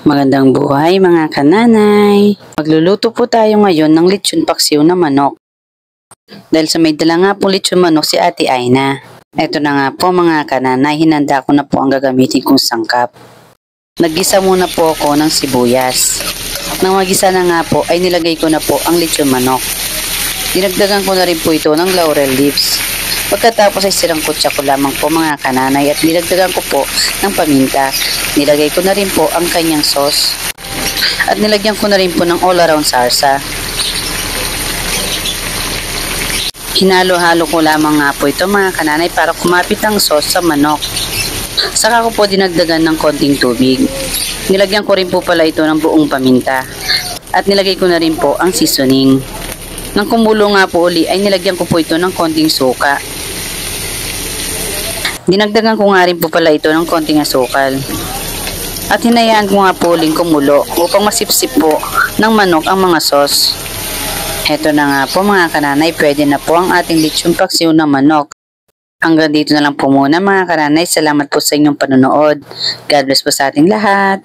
Magandang buhay mga kananay. Magluluto po tayo ngayon ng lechon paksiw na manok. Dahil sa may dala nga po lechon manok si Ate Aina. Ito na nga po mga kananay, hinanda ko na po ang gagamitin kong sangkap. Naggisa muna po ako ng sibuyas. Nang magisa na nga po ay nilagay ko na po ang lechon manok. Dinagdagan ko na rin po ito ng laurel leaves. Pagkatapos ay sirangkutsa ko lamang po mga kananay at nilagdagan ko po ng paminta. Nilagay ko na rin po ang kanyang sauce. At nilagyan ko na rin po ng all around sarsa. Hinalo-halo ko lamang nga po ito mga kananay para kumapit ang sauce sa manok. Saka ko po dinagdagan ng konting tubig. Nilagyan ko rin po pala ito ng buong paminta. At nilagay ko na rin po ang seasoning. Nang kumulo nga po uli ay nilagyan ko po ito ng konting suka. Dinagdagan ko nga rin po pala ito ng konting asukal. At hinayaan ko nga po uling kumulo upang masipsip po ng manok ang mga sauce. Heto na nga po mga kananay, pwede na po ang ating lechon paksiw na manok. Hanggang dito na lang po muna mga kananay. Salamat po sa inyong panonood. God bless po sa ating lahat.